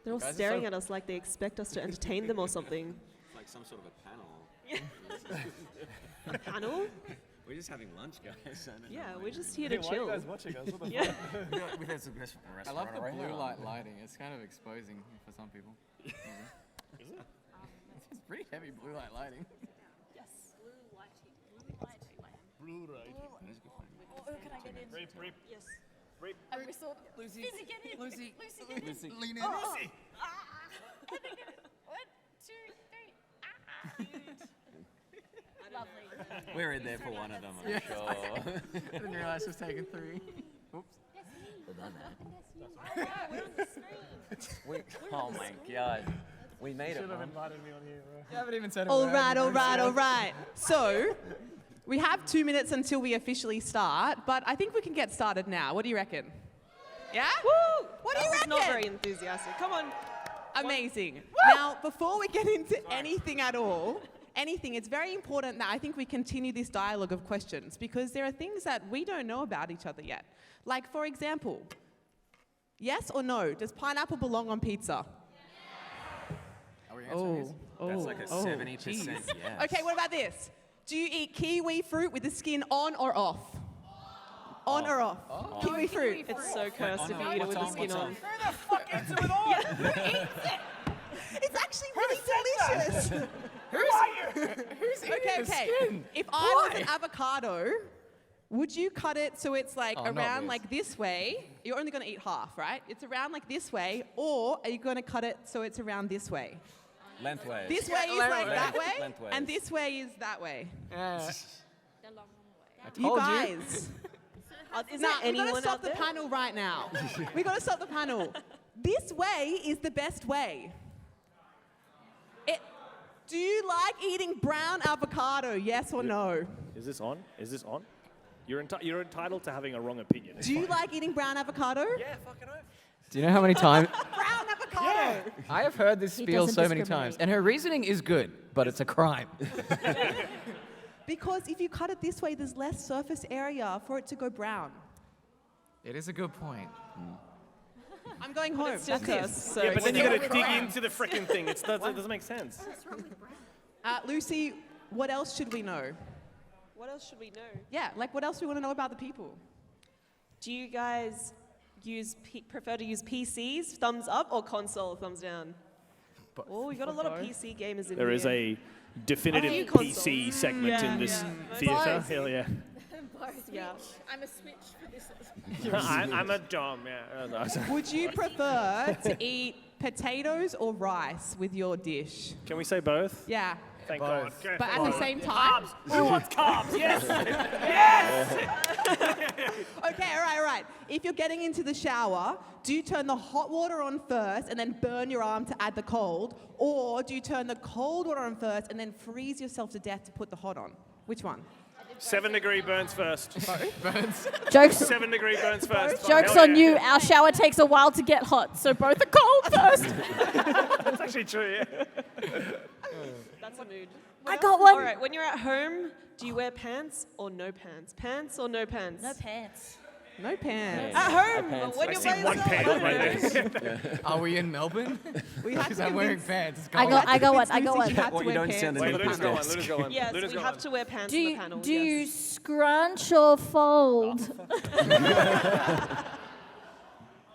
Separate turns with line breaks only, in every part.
They're all staring at us like they expect us to entertain them or something.
Like some sort of a panel.
A panel?
We're just having lunch, guys.
Yeah, we're just here to
Why are
chill.
you guys watching us? What the
Yeah.
We've had some best
I love the
right
blue
now.
light lighting. It's kind of exposing for some people.
Is it?
It's pretty heavy blue light lighting.
Yes. Blue lighting.
Blue right.
That's a good point.
Oh, can I get in?
Rape.
Yes.
I whistled.
Lucy.
Lucy, get in.
Lucy.
Lucy, get in.
Lucy. Lean in.
Oh.
Lucy.
One, two, three. Lovely.
We're in there for one of them, I'm sure.
I didn't realize it was taking 3. Oops.
We're on the screen.
Oh my god. We made it,
Should have
Mum.
invited me on here, bro.
You haven't even said a
All
word.
right. So, we have 2 minutes until we officially start, but I think we can get started now. What do you reckon? Yeah? Woo! What do you reckon?
Not very enthusiastic. Come on.
Amazing. Now, before we get into anything at all, it's very important that I think we continue this dialogue of questions because there are things that we don't know about each other yet. Like, for example, yes or no, does pineapple belong on pizza?
Are we answering this?
That's like a 70%
geez.
yes.
Okay, what about this? Do you eat kiwi fruit with the skin on or off? On or off? Kiwi fruit.
It's so cursed if you eat it with the skin on.
Who the fuck eats it with on?
It's actually really delicious.
Who's eating the
Okay.
skin?
If I was an avocado, would you cut it so it's like
Oh, not
around
this.
like this way? You're only going to eat half, right? It's around like this way, or are you going to cut it so it's around this way?
Lengthways.
This way is like that way,
Lengthways.
and this way is that way.
The long way.
You
told you.
guys.
Is
Nah,
there
we got to
anyone
stop
out
the
there?
panel right now. We got to stop the panel. This way is the best way. Do you like eating brown avocado? Yes or no?
Is this on? You're entitled to having a wrong opinion. It's
Do you
fine.
like eating brown avocado?
Yeah, fucking oath.
Do you know how many times
Brown avocado.
I have heard this spiel
doesn't
so many
discriminate.
times, and her reasoning is good, but it's a crime.
Because if you cut it this way, there's less surface area for it to go brown.
It is a good point.
I'm going home.
It's still
That's it.
cursed. So
Yeah, but then you
it's-
gotta dig into the frickin' thing. It doesn't make sense.
Lucy, what else should we know?
What else should we know?
Yeah, like what else do we want to know about the people?
Do you guys prefer to use PCs, thumbs up, or console, thumbs down? Oh, we got a lot of PC gamers in here.
There is a definitive
few
PC
consoles.
segment in this theatre. Hell yeah.
Yeah.
I'm a switch for this.
I'm a dom, yeah.
Would you prefer to eat potatoes or rice with your dish?
Can we say both?
Yeah,
Thank God.
but at the same time?
Who wants carbs? Yes!
Okay, all right. If you're getting into the shower, do you turn the hot water on first and then burn your arm to add the cold? Or do you turn the cold water on first and then freeze yourself to death to put the hot on? Which one?
7-degree burns first.
Jokes.
7-degree burns first.
Jokes
Hell
on
yeah.
you. Our shower takes a while to get hot, so both are cold first.
That's actually true, yeah.
That's a mood.
I got one.
All right, when you're at home, do you wear pants or no pants? Pants or no pants?
No pants.
No pants.
At home,
pants.
when
I
you're
see
by
one
yourself.
pant right there.
Are we in Melbourne?
We had
Because
to
I'm wearing
convince-
pants. It's
I
cold.
got one.
convince Lucy she had
What
to
you
wear
don't
pants
sound
for
Wait,
the
Luna's
panel.
got one. Luna's got one.
Yes,
Luna's
we
got
have
one.
to wear pants
Do
for the
you,
panel.
do
yes.
you scrunch or fold?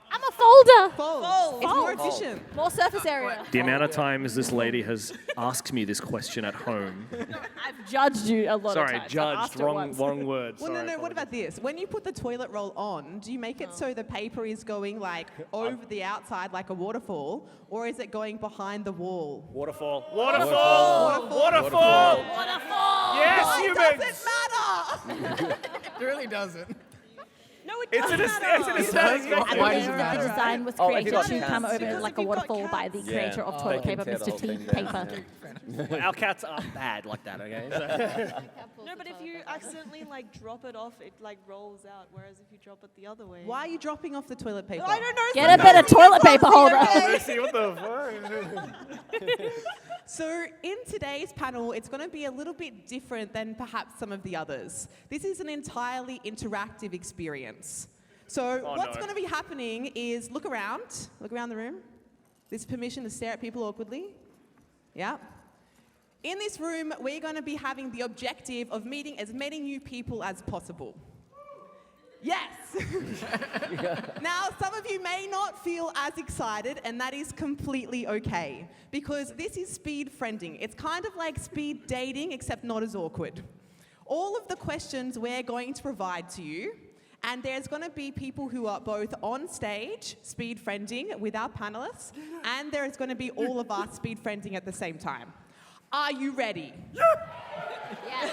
I'm a folder.
Fold. It's more
Fold.
efficient.
More surface area.
The amount of times this lady has asked me this question at home.
I've judged you a lot
Sorry,
of times. I've
judged.
asked her
Wrong
once.
word.
Well,
Sorry,
no. What about this? When you put the toilet roll on, do you make it so the paper is going like over the outside like a waterfall, or is it going behind the wall?
Waterfall.
Waterfall.
Waterfall.
Waterfall.
Yes,
Why
humans.
does it matter?
It really doesn't.
No, it
It's
doesn't
an
matter.
aesthetic.
At
Why
the
does it
era of the
matter?
design was
Oh, if you
created
got
to
cats.
come over
Because
like
if
a
you've got
waterfall by the
cats.
creator of toilet
They
paper,
can tear the
Mr.
whole
T.
thing down,
Paper.
Our cats aren't bad like that, okay?
No, but if you accidentally like drop it off, it like rolls out. Whereas if you drop it the other way.
Why are you dropping off the toilet paper?
I don't know.
Get a better toilet paper holder.
See what the fuck?
So in today's panel, it's going to be a little bit different than perhaps some of the others. This is an entirely interactive experience. So what's
no.
going to be happening is look around the room. This permission to stare at people awkwardly? Yeah. In this room, we're going to be having the objective of meeting as many new people as possible. Yes! Now, some of you may not feel as excited, and that is completely okay, because this is speed friending. It's kind of like speed dating, except not as awkward. All of the questions we're going to provide to you, and there's going to be people who are both on stage, speed friending with our panelists, and there is going to be all of us speed friending at the same time. Are you ready?
Yeah.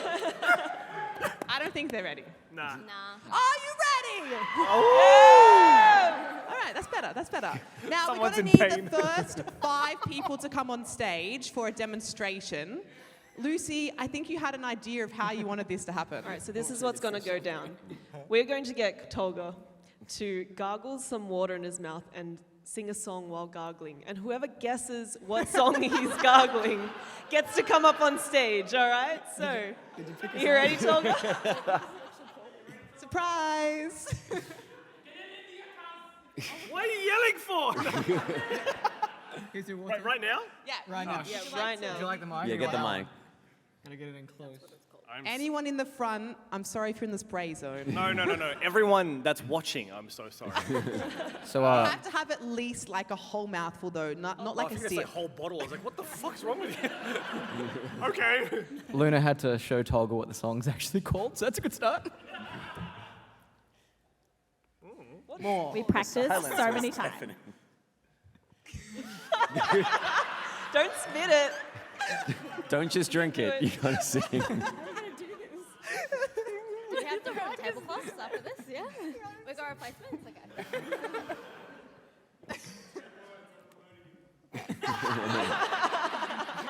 I don't think they're ready.
Nah.
Nah.
Are you ready? Oh! All right, that's better, that's better. Now,
Someone's
we're
in
going to
pain.
need the first 5 people to come on stage for a demonstration. Lucy, I think you had an idea of how you wanted this to happen.
All right, so this is what's going to go down. We're going to get Tolga to gargle some water in his mouth and sing a song while gargling. And whoever guesses what song he's gargling gets to come up on stage, all right? So, you ready, Tolga?
Surprise!
What are you yelling for?
Here's your water.
right now?
Yeah.
Right now.
Yeah, right
Would you
now.
like the mic?
Yeah, get the mic.
Gotta get it in close.
Anyone in the front, I'm sorry if you're in the spray zone.
No. Everyone that's watching, I'm so sorry.
So,
You have to have at least like a whole mouthful though, not like
I
a
think it's
sip.
like whole bottle. I was like, what the fuck's wrong with you? Okay.
Luna had to show Tolga what the song's actually called, so that's a good start.
We practiced so many times.
Don't spit it.
Don't just drink it. You gotta sing.
Do we have to run tablecloths after this? Yeah. We got replacements? Okay.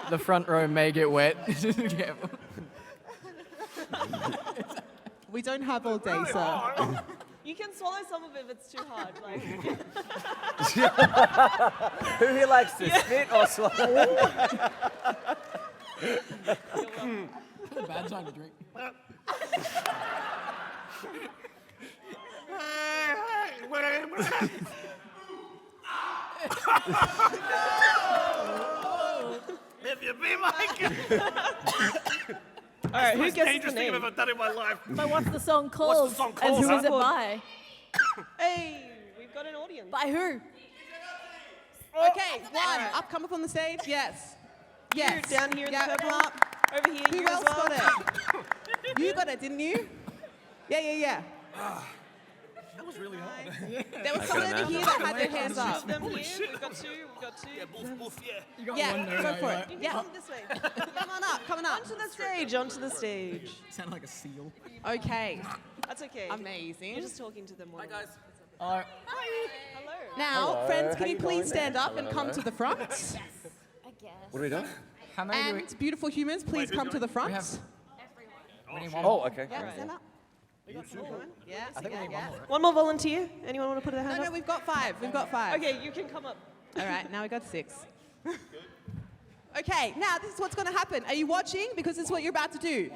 The front row may get wet. Careful.
We don't have all day, sir.
You can swallow some of it if it's too hard. Like,
Who here likes to spit or swallow?
Bad time to drink.
If you be my
all right, who gets the
dangerous thing I've
name?
ever done in my life.
But what's the song called?
song
And
called,
who
huh?
is it by?
Hey, we've got an audience.
By who?
Okay, one. Come up on the stage. Yes. Yes.
You down here in
Yeah,
the purple.
come up.
Over here,
Who
you as
else
well.
got it? You got it, didn't you? Yeah.
That was really hard.
There was someone over here that had their hands up.
Them here, we've got two.
You got
Yeah,
one no,
go
no,
for
no.
it.
You can
Yeah,
come this way.
come on up, coming up.
Onto the stage, onto the stage.
Sounded like a seal.
Okay,
That's okay.
amazing.
You're just talking to them. Hi,
guys.
Hello.
Now,
Hello,
friends,
how
can you
you
please
going
stand
there?
up and come to the front?
I guess.
What are we doing?
How many do we...
And beautiful humans, please come to the front.
have-
Everyone.
we need one
Oh,
more.
okay.
Yeah, stand up. Yeah, yeah.
One more volunteer. Anyone want to put their hand
No,
up?
we've got 5. We've got 5.
Okay, you can come up.
All right, now we got 6. Okay, now this is what's going to happen. Are you watching? Because this is what you're about to do.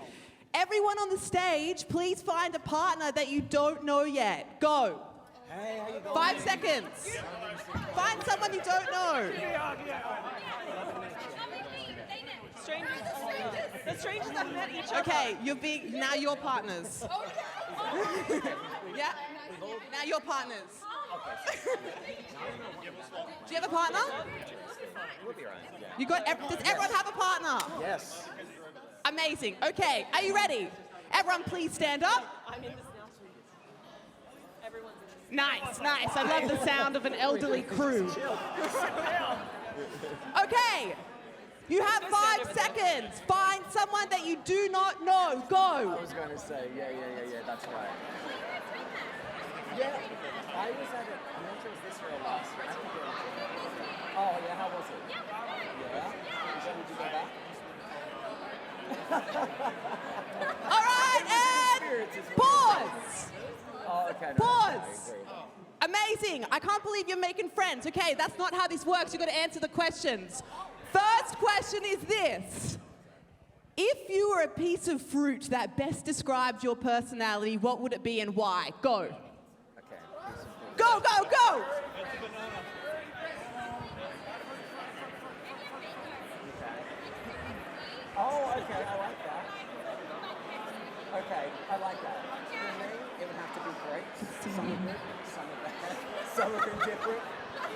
Everyone on the stage, please find a partner that you don't know yet. Go.
Hey, how you going?
5 seconds. Find someone you don't know.
Strangers. The strangers have met each other.
Okay, now you're partners. Yeah? Now you're partners. Do you have a partner?
We'll be around. Yeah.
Does everyone have a partner?
Yes.
Amazing. Okay, are you ready? Everyone please stand up.
I'm in this now too. Everyone's in this.
Nice. I love the sound of an elderly crew. Okay, you have 5 seconds. Find someone that you do not know. Go.
I was going to say, yeah, that's right. Yeah, I was at it. I'm not sure it was this year or last. I think it was. Oh, yeah, how was it? Yeah? Did you go back?
All right, and pause.
Oh, okay.
Pause. Amazing. I can't believe you're making friends. Okay, that's not how this works. You've got to answer the questions. First question is this. If you were a piece of fruit that best described your personality, what would it be and why? Go.
Okay.
Go.
Okay, I like that. For me, it would have to be great. Some are good, some are bad, some are indifferent.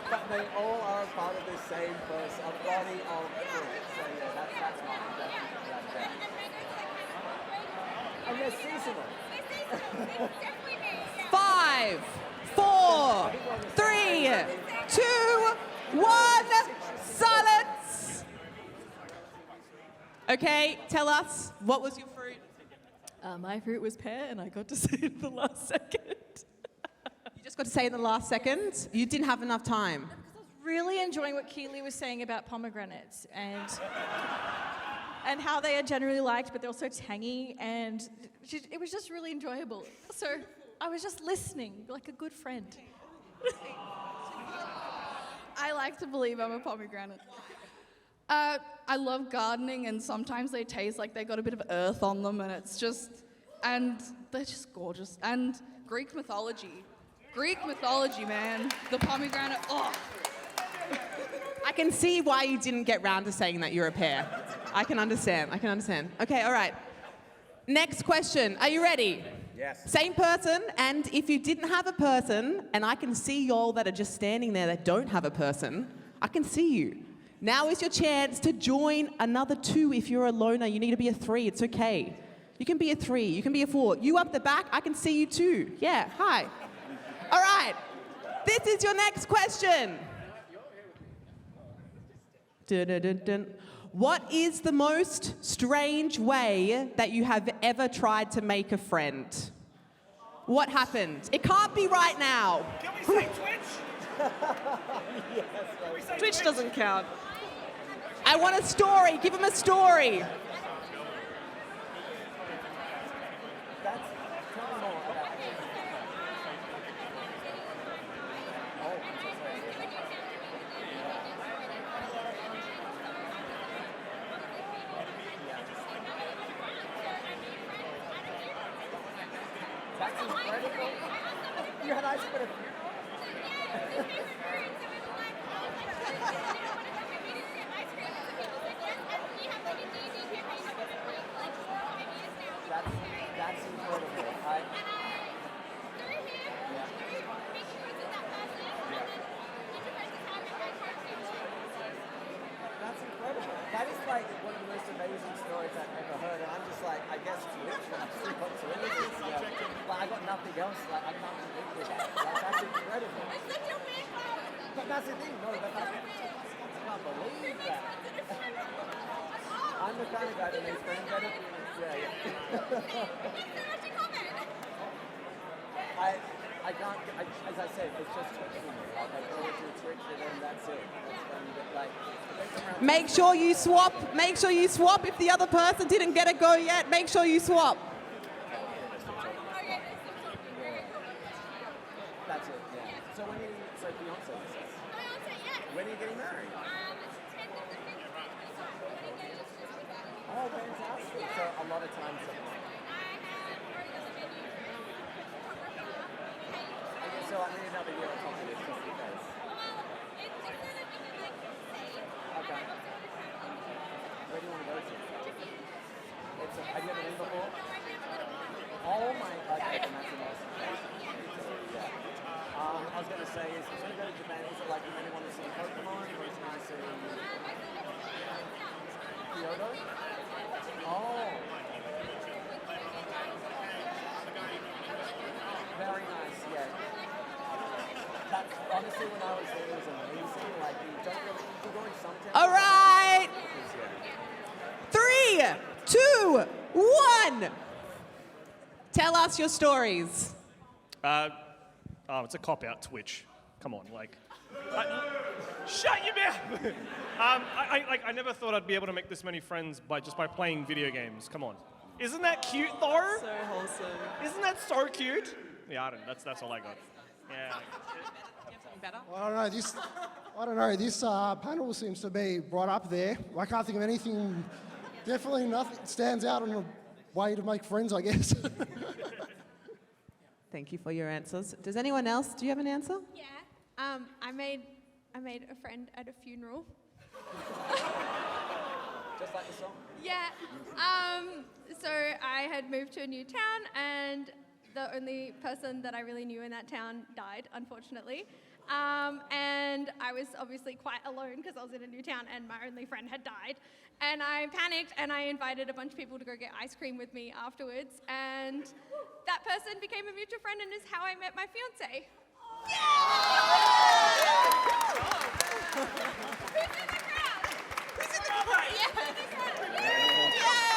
But they all are a part of the same person, a body of fruit. So yeah, that's mine. That's and they're seasonal.
5, 4, 3, 2, 1. Silence. Okay, tell us, what was your fruit?
My fruit was pear, and I got to say it in the last second.
You just got to say in the last second. You didn't have enough time.
Really enjoying what Keely was saying about pomegranates and how they are generally liked, but they're also tangy, and it was just really enjoyable. So I was just listening like a good friend.
I like to believe I'm a pomegranate. I love gardening, and sometimes they taste like they got a bit of earth on them, and they're just gorgeous. And Greek mythology, man. The pomegranate, oh.
I can see why you didn't get round to saying that you're a pear. I can understand. Okay, all right. Next question. Are you ready?
Yes.
Same person, and if you didn't have a person, and I can see y'all that are just standing there that don't have a person, I can see you. Now is your chance to join another 2 if you're a loner. You need to be a 3. It's okay. You can be a 3. You can be a 4. You up the back, I can see you too. Yeah, hi. All right. This is your next question. Dun, dun, dun, dun. What is the most strange way that you have ever tried to make a friend? What happened? It can't be right now.
Can we say Twitch?
Twitch doesn't count.
I want a story. Give him a story.
Tell me more about it. Oh, I'm so sorry. That's incredible. You had ice cream. That's incredible. That's incredible. That is like one of the most amazing stories I've ever heard, and I'm just like, I guess Twitch when I've still got Twitch. But I got nothing else. Like I can't think of that. Like, that's incredible. But that's the thing. No, I can't believe that. I'm the kind of guy that makes friends better. Yeah. I can't, as I said, it's just Twitch for me. Like, I go to Twitch and then that's it.
Make sure you swap. Make sure you swap. If the other person didn't get a go yet, make sure you swap.
That's it, yeah. So Beyonce, when are you getting married? Oh, fantastic. So a lot of times. So I need another year on top of this just because. Okay. Where do you want to go to? Have you ever been before? Oh my god, okay, then that's awesome. Yeah. I was going to say, is when you go to Japan, is it like you mainly want to see Pokemon or is it nice to see Kyoto? Oh. Very nice, yeah. That's honestly when I was there, it was amazing. Like you don't really, you can go in some temples.
All right. 3, 2, 1. Tell us your stories.
It's a cop-out, Twitch. Come on, like... shut your mouth! I never thought I'd be able to make this many friends by playing video games. Come on. Isn't that cute, though?
So wholesome.
Isn't that so cute? Yeah, I don't know. That's all I got. Yeah.
I don't know. This panel seems to be right up there. I can't think of anything. Definitely nothing stands out on a way to make friends, I guess.
Thank you for your answers. Does anyone else? Do you have an answer?
Yeah. I made a friend at a funeral.
Just like the song.
Yeah. So I had moved to a new town, and the only person that I really knew in that town died, unfortunately. And I was obviously quite alone because I was in a new town and my only friend had died. And I panicked and I invited a bunch of people to go get ice cream with me afterwards. And that person became a mutual friend and is how I met my fiance. Who's in the crowd? Who's in the crowd? Yeah, in the crowd.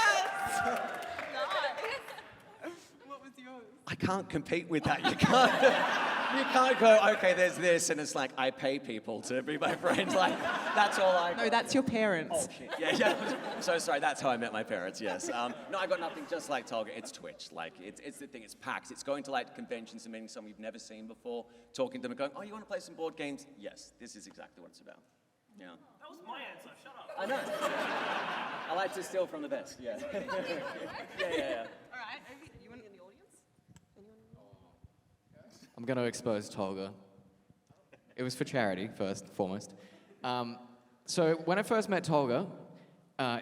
What was yours?
I can't compete with that. You can't go, okay, there's this, and it's like, I pay people to be my friend. Like, that's all I got.
No, that's your parents.
Oh, shit. Yeah. So sorry, that's how I met my parents, yes. No, I got nothing just like Tolga. It's Twitch. Like, it's the thing, it's PAX. It's going to, like, conventions and meeting someone you've never seen before, talking to them and going, oh, you want to play some board games? Yes, this is exactly what it's about. Yeah.
That was my answer. Shut up.
I know. I like to steal from the best, yeah. Yeah.
All right, you want in the audience?
I'm going to expose Tolga. It was for charity, first and foremost. So when I first met Tolga,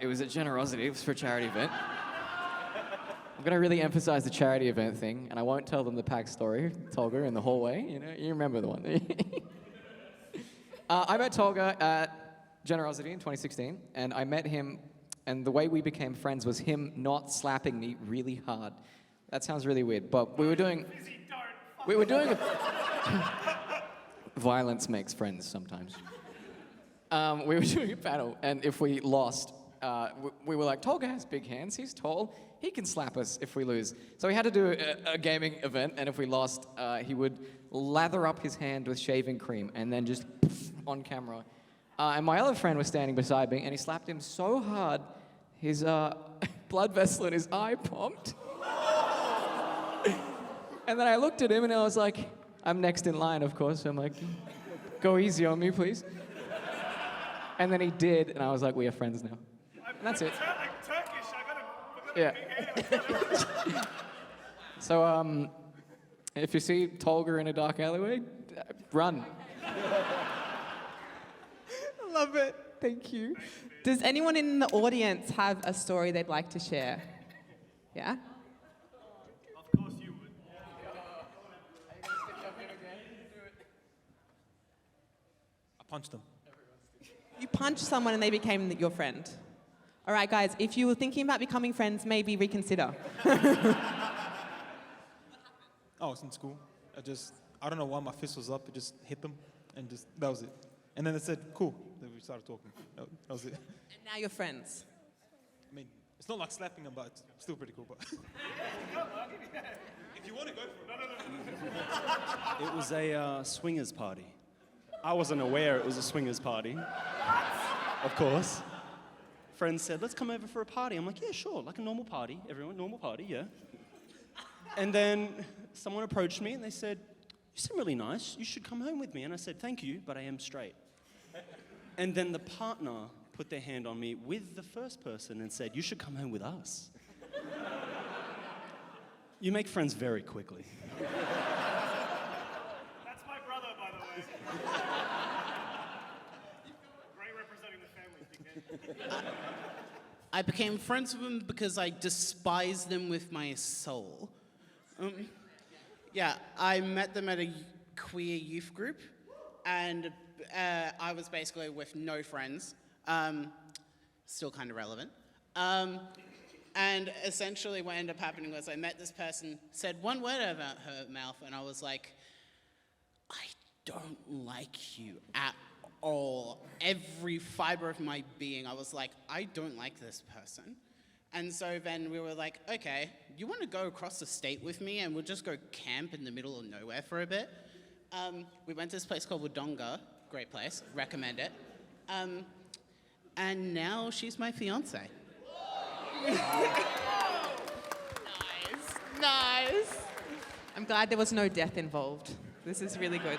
it was at Generosity. It was for a charity event. I'm going to really emphasize the charity event thing, and I won't tell them the PAX story, Tolga, in the hallway. You know, you remember the one. I met Tolga at Generosity in 2016, and I met him, and the way we became friends was him not slapping me really hard. That sounds really weird, but we were doing violence makes friends sometimes. We were doing a battle, and if we lost, we were like, Tolga has big hands, he's tall, he can slap us if we lose. So we had to do a gaming event, and if we lost, he would lather up his hand with shaving cream, and then just on camera. And my other friend was standing beside me, and he slapped him so hard, his blood vessel in his eye popped. And then I looked at him, and I was like, I'm next in line, of course. So I'm like, go easy on me, please. And then he did, and I was like, we are friends now. And that's it.
Turkish, I gotta
Yeah. So, if you see Tolga in a dark alleyway, run.
Love it. Thank you. Does anyone in the audience have a story they'd like to share? Yeah?
Of course you would. I punched them.
You punched someone and they became your friend. All right, guys, if you were thinking about becoming friends, maybe reconsider.
Oh, it's in school. I don't know why my fist was up. It just hit them, and that was it. And then they said, cool. Then we started talking. That was it.
And now you're friends.
I mean, it's not like slapping them, but it's still pretty cool. But if you want to go for it.
It was a swingers party. I wasn't aware it was a swingers party. Of course. Friends said, let's come over for a party. I'm like, yeah, sure, like a normal party. Everyone, normal party, yeah. And then someone approached me and they said, you seem really nice. You should come home with me. And I said, thank you, but I am straight. And then the partner put their hand on me with the first person and said, you should come home with us. You make friends very quickly.
That's my brother, by the way. Great representing the family.
I became friends with them because I despised them with my soul. Yeah, I met them at a queer youth group, and I was basically with no friends. Still kind of relevant. And essentially what ended up happening was I met this person, said one word out of her mouth, and I was like, I don't like you at all. Every fiber of my being, I was like, I don't like this person. And so then we were like, okay, you want to go across the state with me and we'll just go camp in the middle of nowhere for a bit? We went to this place called Wodonga, great place, recommend it. And now she's my fiance.
Nice. I'm glad there was no death involved. This is really good.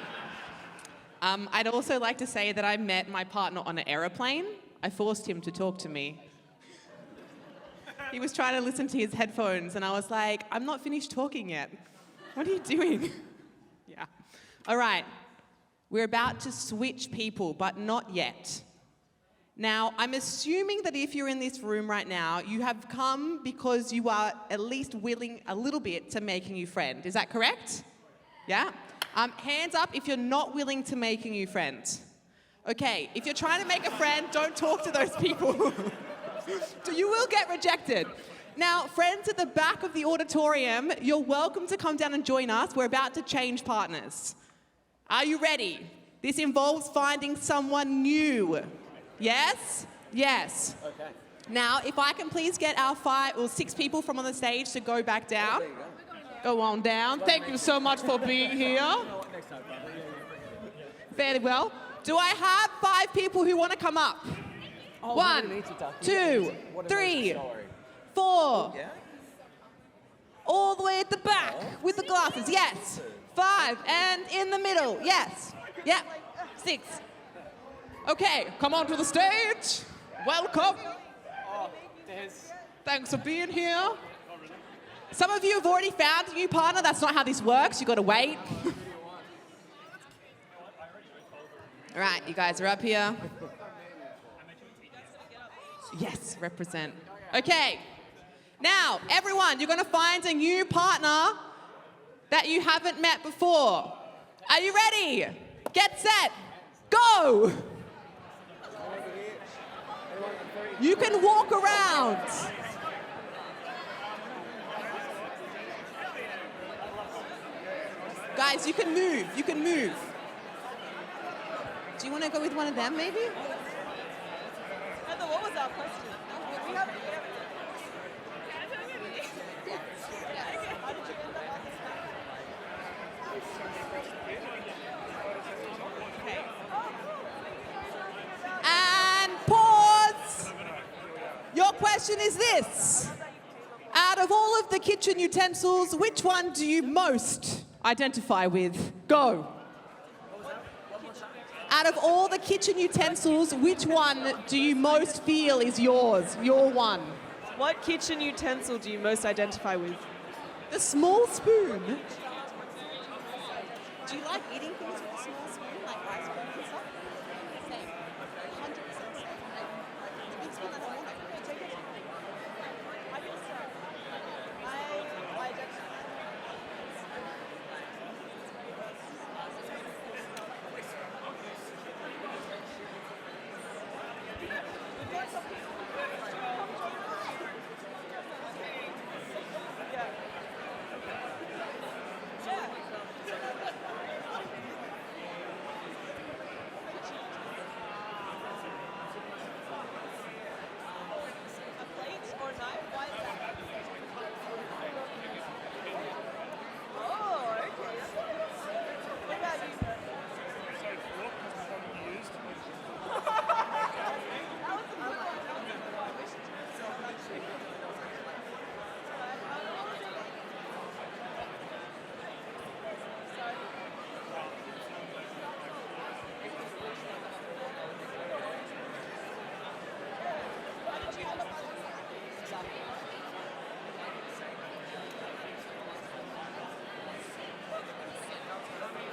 I'd also like to say that I met my partner on an aeroplane. I forced him to talk to me. He was trying to listen to his headphones, and I was like, I'm not finished talking yet. What are you doing? Yeah. All right. We're about to switch people, but not yet. Now, I'm assuming that if you're in this room right now, you have come because you are at least willing a little bit to make a new friend. Is that correct? Yeah? Hands up if you're not willing to make a new friend. Okay, if you're trying to make a friend, don't talk to those people. So you will get rejected. Now, friends at the back of the auditorium, you're welcome to come down and join us. We're about to change partners. Are you ready? This involves finding someone new. Yes? Yes.
Okay.
Now, if I can please get our 5 or 6 people from on the stage to go back down. Go on down. Thank you so much for being here. Fairly well. Do I have 5 people who want to come up? 1, 2, 3, 4. All the way at the back with the glasses. Yes. 5. And in the middle. Yes. Yep. 6. Okay, come on to the stage. Welcome. Thanks for being here. Some of you have already found a new partner. That's not how this works. You've got to wait. All right, you guys are up here. Yes, represent. Okay. Now, everyone, you're going to find a new partner that you haven't met before. Are you ready? Get set. Go. You can walk around. Guys, you can move. You can move. Do you want to go with one of them, maybe?
Heather, what was our question? We haven't
And pause. Your question is this. Out of all of the kitchen utensils, which one do you most identify with? Go. Out of all the kitchen utensils, which one do you most feel is yours, your one?
What kitchen utensil do you most identify with?
The small spoon. Do you like eating things with a small spoon, like ice cream and stuff? Same. 100% same. The big spoon, I don't want it. Take it. I feel so. I identify.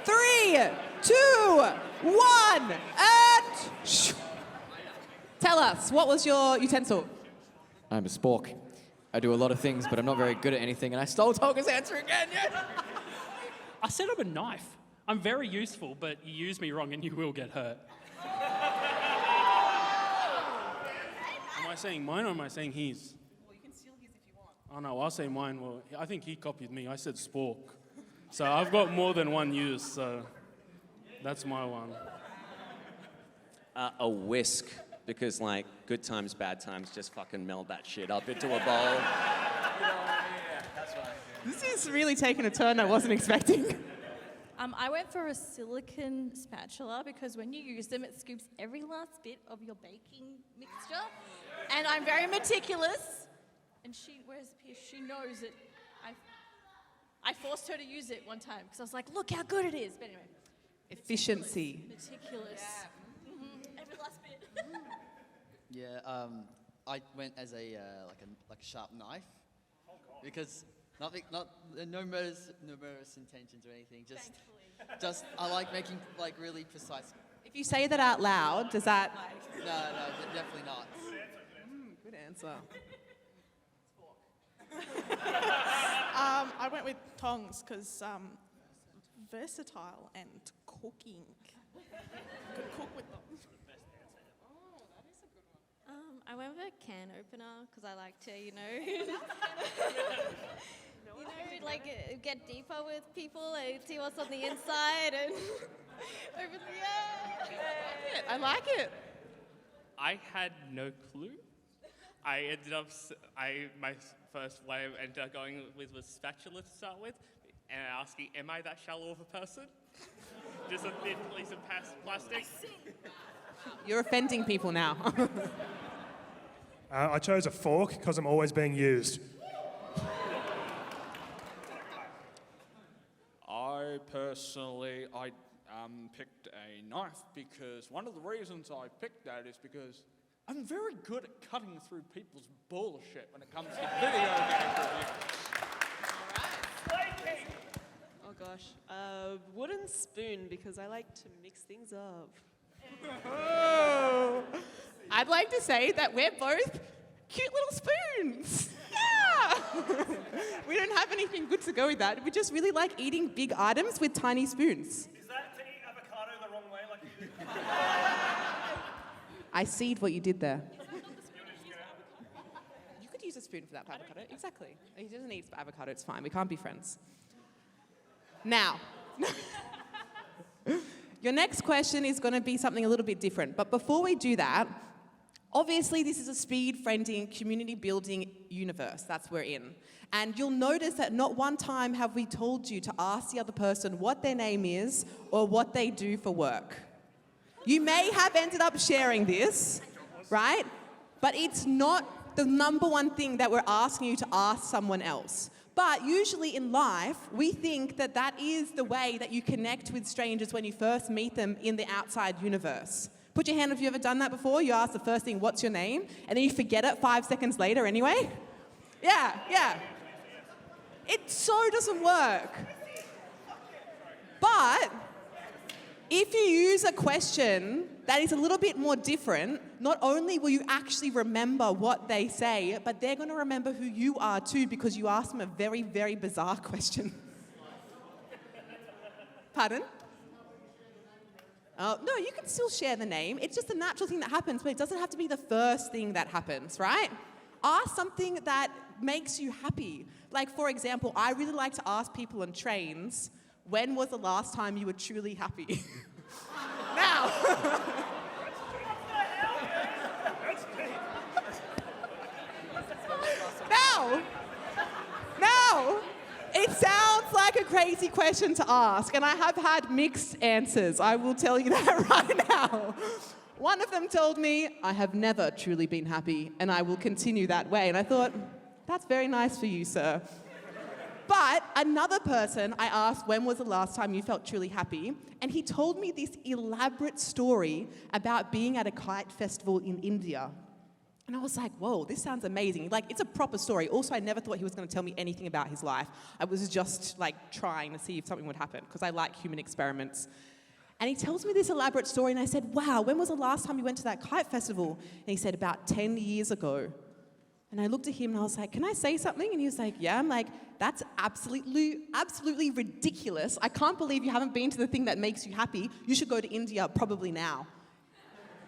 Three, 2, 1, and tell us, what was your utensil?
I'm a spork. I do a lot of things, but I'm not very good at anything, and I stole Tolga's answer again.
I said I'm a knife. I'm very useful, but you use me wrong and you will get hurt. Am I saying mine or am I saying his?
Well, you can steal his if you want.
Oh no, I'll say mine. Well, I think he copied me. I said spork. So I've got more than one use, so that's my one.
A whisk, because like good times, bad times, just fucking meld that shit up into a bowl. That's right.
This is really taking a turn I wasn't expecting.
I went for a silicone spatula because when you use them, it scoops every last bit of your baking mixture. And I'm very meticulous. And where's the piece? She knows it. I forced her to use it one time because I was like, look how good it is. But anyway.
Efficiency.
Meticulous. Every last bit.
Yeah, I went as a like a sharp knife because no murderous intentions or anything. Just I like making like really precise
If you say that out loud, does that...
No, definitely not.
Good answer.
I went with tongs because versatile and cooking. Could cook with them.
I went with a can opener because I like to, get deeper with people and see what's on the inside and open the
I like it.
I had no clue. I ended up, my first way I ended up going with was spatula to start with, and asking, am I that shallow of a person? Just a thin piece of plastic.
You're offending people now.
I chose a fork because I'm always being used.
I personally, picked a knife because one of the reasons I picked that is because I'm very good at cutting through people's bullshit when it comes to video game reviews.
Oh gosh. Wooden spoon because I like to mix things up.
Oh. I'd like to say that we're both cute little spoons. Yeah! We don't have anything good to go with that. We just really like eating big items with tiny spoons.
Is that to eat avocado the wrong way like you do?
I seed what you did there. You could use a spoon for that avocado. Exactly. He doesn't eat avocado. It's fine. We can't be friends. Now, your next question is going to be something a little bit different. But before we do that, obviously this is a speed friending, community building universe that's we're in. And you'll notice that not one time have we told you to ask the other person what their name is or what they do for work. You may have ended up sharing this, right? But it's not the number one thing that we're asking you to ask someone else. But usually in life, we think that that is the way that you connect with strangers when you first meet them in the outside universe. Put your hand if you've ever done that before. You ask the first thing, what's your name? And then you forget it 5 seconds later anyway. Yeah. It so doesn't work. But if you use a question that is a little bit more different, not only will you actually remember what they say, but they're going to remember who you are too because you asked them a very, very bizarre question. Pardon? No, you can still share the name. It's just a natural thing that happens, but it doesn't have to be the first thing that happens, right? Ask something that makes you happy. Like, for example, I really like to ask people on trains, when was the last time you were truly happy? Now, it sounds like a crazy question to ask, and I have had mixed answers. I will tell you that right now. One of them told me, I have never truly been happy, and I will continue that way. And I thought, that's very nice for you, sir. But another person, I asked, when was the last time you felt truly happy? And he told me this elaborate story about being at a kite festival in India. And I was like, whoa, this sounds amazing. Like, it's a proper story. Also, I never thought he was going to tell me anything about his life. I was just, trying to see if something would happen, because I like human experiments. And he tells me this elaborate story, and I said, wow, when was the last time you went to that kite festival? And he said, about 10 years ago. And I looked at him, and I was like, can I say something? And he was like, yeah. I'm like, that's absolutely ridiculous. I can't believe you haven't been to the thing that makes you happy. You should go to India probably now.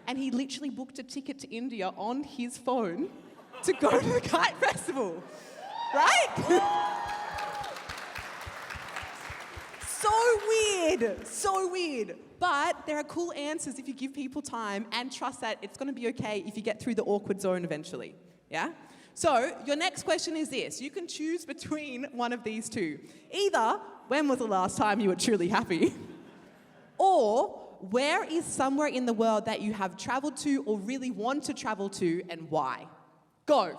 And he literally booked a ticket to India on his phone to go to the kite festival, right? So weird. But there are cool answers if you give people time and trust that it's going to be okay if you get through the awkward zone eventually, yeah? So your next question is this. You can choose between one of these two. Either, when was the last time you were truly happy? Or, where is somewhere in the world that you have traveled to or really want to travel to, and why? Go.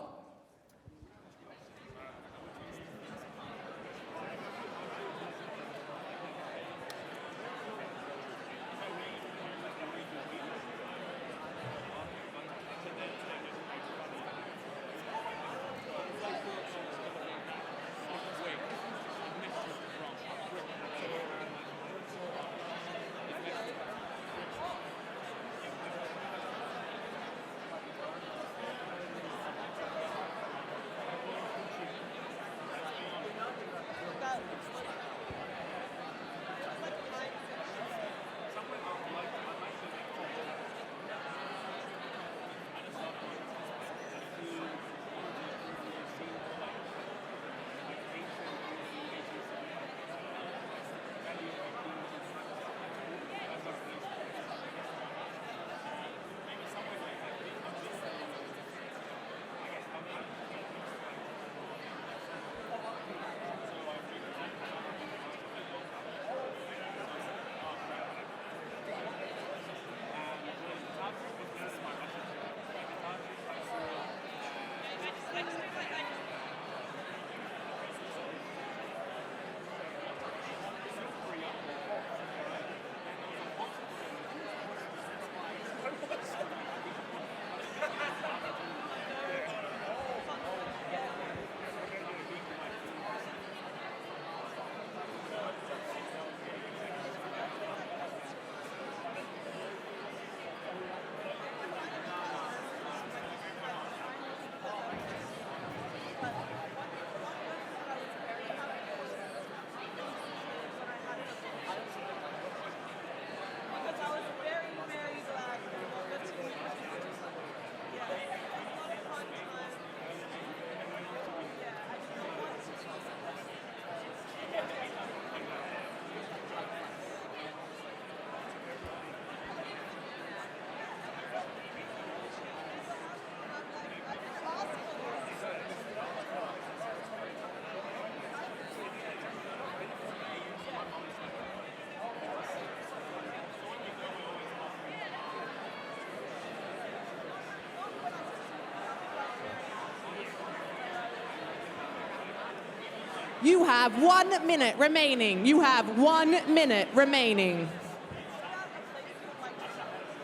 You have 1 minute remaining. You have 1 minute remaining.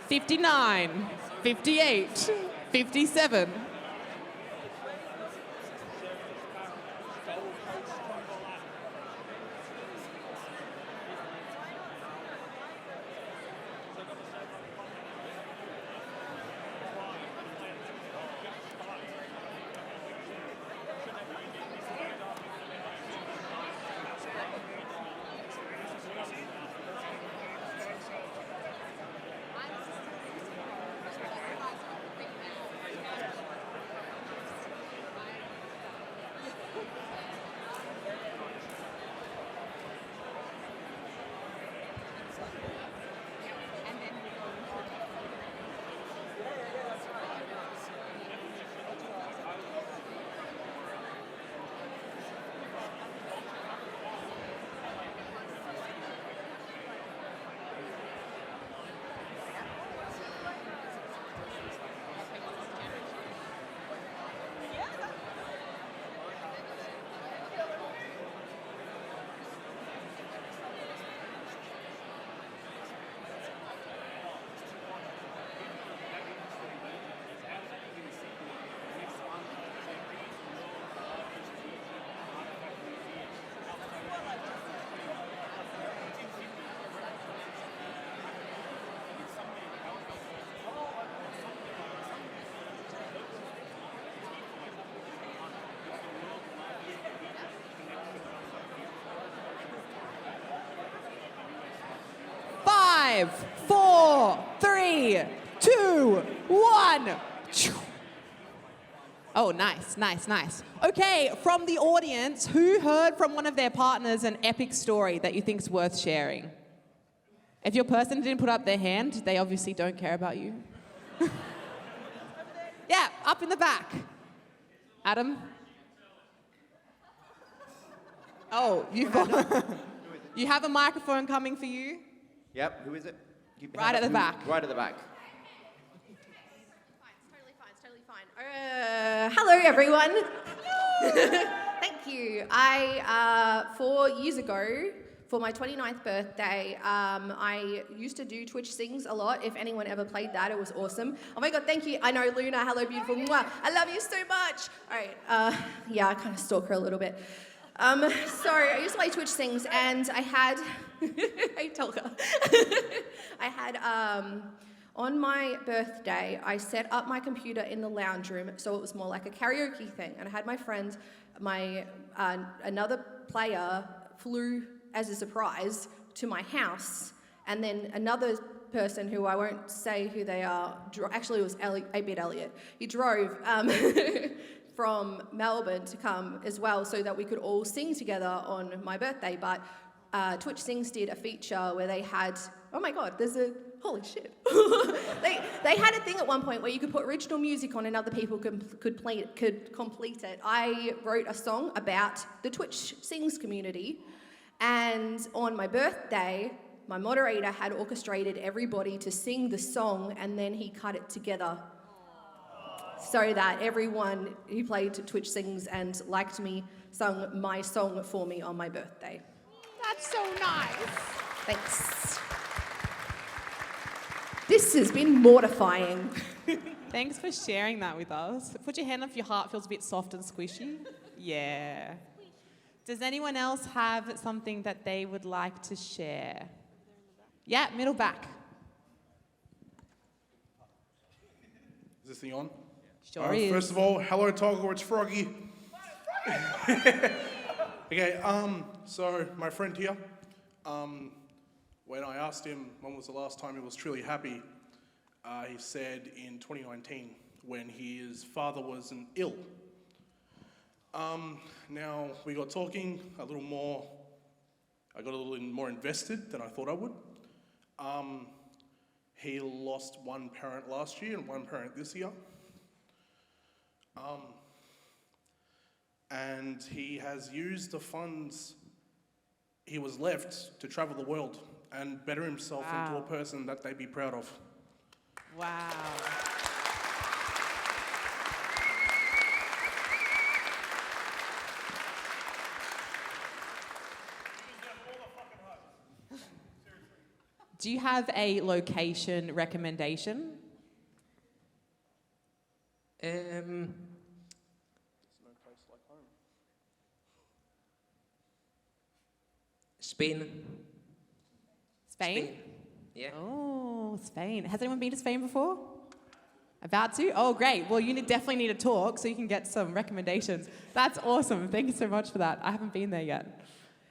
59, 58, 57. Five, 4, 3, 2, 1. Oh, nice, nice, nice. Okay, from the audience, who heard from one of their partners an epic story that you think is worth sharing? If your person didn't put up their hand, they obviously don't care about you. Yeah, up in the back. Adam? Oh, you've got... You have a microphone coming for you?
Yep, who is it?
Right at the back.
Right at the back.
Hello, everyone. Thank you. 4 years ago, for my 29th birthday, I used to do Twitch Sings a lot. If anyone ever played that, it was awesome. Oh my God, thank you. I know, Luna, hello, beautiful. Mwah. I love you so much. All right, yeah, I kind of stalk her a little bit. So I used to play Twitch Sings, and I had, I told her, I had, on my birthday, I set up my computer in the lounge room, so it was more like a karaoke thing, and I had my friends, another player flew as a surprise to my house, and then another person who I won't say who they are, actually it was 8-Bit Elliot, he drove, from Melbourne to come as well so that we could all sing together on my birthday. But Twitch Sings did a feature where they had, oh my God, holy shit. they had a thing at one point where you could put original music on and other people could complete it. I wrote a song about the Twitch Sings community, and on my birthday, my moderator had orchestrated everybody to sing the song, and then he cut it together so that everyone who played Twitch Sings and liked me sung my song for me on my birthday.
That's so nice.
Thanks. This has been mortifying.
Thanks for sharing that with us. Put your hand up if your heart feels a bit soft and squishy. Yeah. Does anyone else have something that they would like to share? Yeah, middle back.
Is this thing on?
Sure is.
First of all, hello Toggle, it's Froggy. Okay, so my friend here, when I asked him when was the last time he was truly happy, he said in 2019 when his father was ill. Now we got talking a little more, I got a little more invested than I thought I would. He lost one parent last year and one parent this year. And he has used the funds he was left to travel the world and better himself into a person that they'd be proud of.
Wow. Do you have a location recommendation?
Spain.
Spain?
Yeah.
Oh, Spain. Has anyone been to Spain before? About to? Oh, great. Well, definitely need to talk so you can get some recommendations. That's awesome. Thank you so much for that. I haven't been there yet.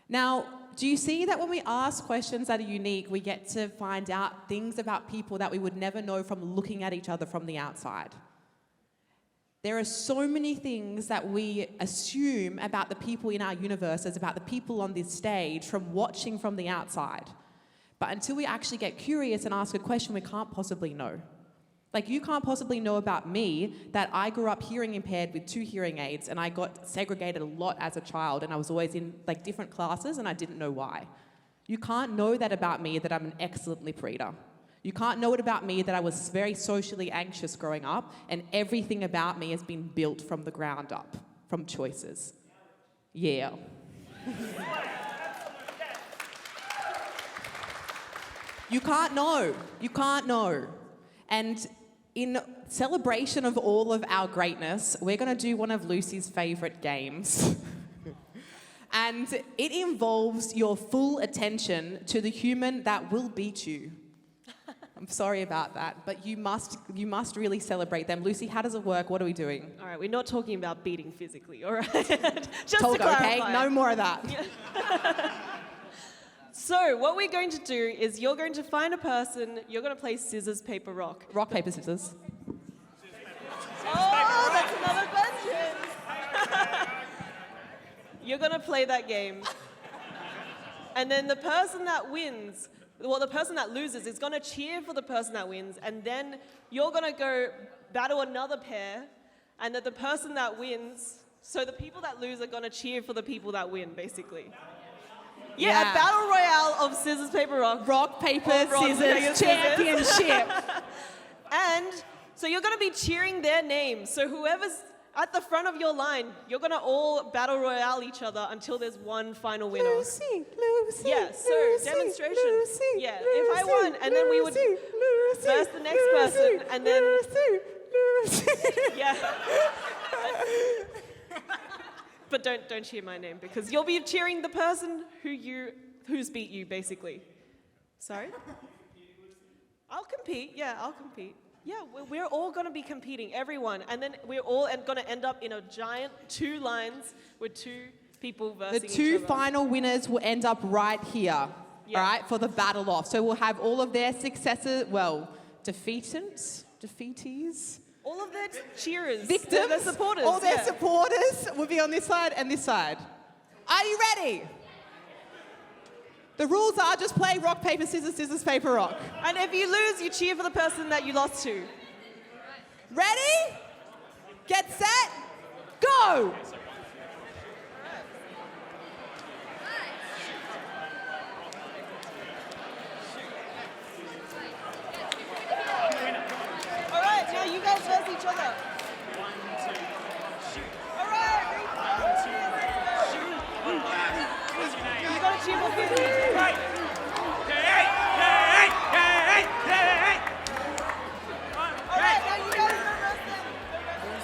Now, do you see that when we ask questions that are unique, we get to find out things about people that we would never know from looking at each other from the outside? There are so many things that we assume about the people in our universes, about the people on this stage from watching from the outside. But until we actually get curious and ask a question, we can't possibly know. Like, you can't possibly know about me that I grew up hearing impaired with 2 hearing aids, and I got segregated a lot as a child, and I was always in like different classes and I didn't know why. You can't know that about me, that I'm an excellent lip reader. You can't know it about me that I was very socially anxious growing up, and everything about me has been built from the ground up, from choices. Yeah. You can't know. You can't know. And in celebration of all of our greatness, we're going to do one of Lucy's favourite games. And it involves your full attention to the human that will beat you. I'm sorry about that, but you must really celebrate them. Lucy, how does it work? What are we doing?
All right, we're not talking about beating physically, all right? Just
Tolga,
to clarify.
okay? No more of that.
So what we're going to do is you're going to find a person, you're going to play scissors, paper, rock.
Rock, paper, scissors.
Oh, that's another question. You're going to play that game. And then the person that wins, the person that loses is going to cheer for the person that wins, and then you're going to go battle another pair, and then the person that wins, so the people that lose are going to cheer for the people that win, basically. Yeah, a battle royale of scissors, paper, rock.
Rock, paper, scissors, championship.
And so you're going to be cheering their names. So whoever's at the front of your line, you're going to all battle royale each other until there's one final winner.
Lucy, Lucy,
yeah, so
Lucy,
demonstration.
Lucy,
yeah,
Lucy,
if I won, and then we would verse the next person, and then yeah. But don't cheer my name, because you'll be cheering the person who's beat you, basically. Sorry? I'll compete. Yeah, I'll compete. Yeah, we're all going to be competing, everyone. And then we're all going to end up in a giant 2 lines with 2 people versing
The
each
2
other.
final winners will end up right here, all right, for the battle off. So we'll have all of their successors, defeatees.
All of their cheerers.
Victims.
Their supporters.
All their supporters will be on this side and this side. Are you ready? The rules are just play rock, paper, scissors, scissors, paper, rock.
And if you lose, you cheer for the person that you lost to.
Ready? Get set, go!
All right, now you guys verse each other. All right. You gotta cheer for 50. Right. All right, now you guys go verse them.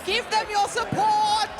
Give them your support!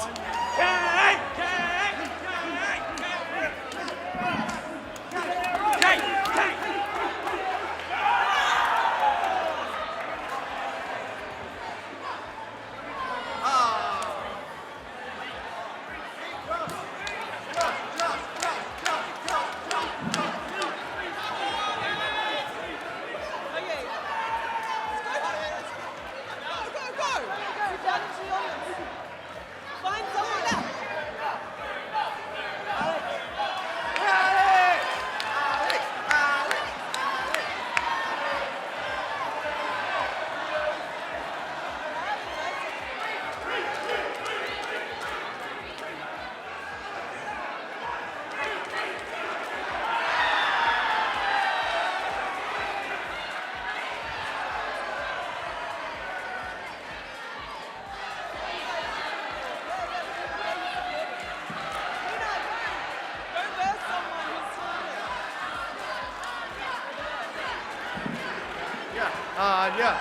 yeah.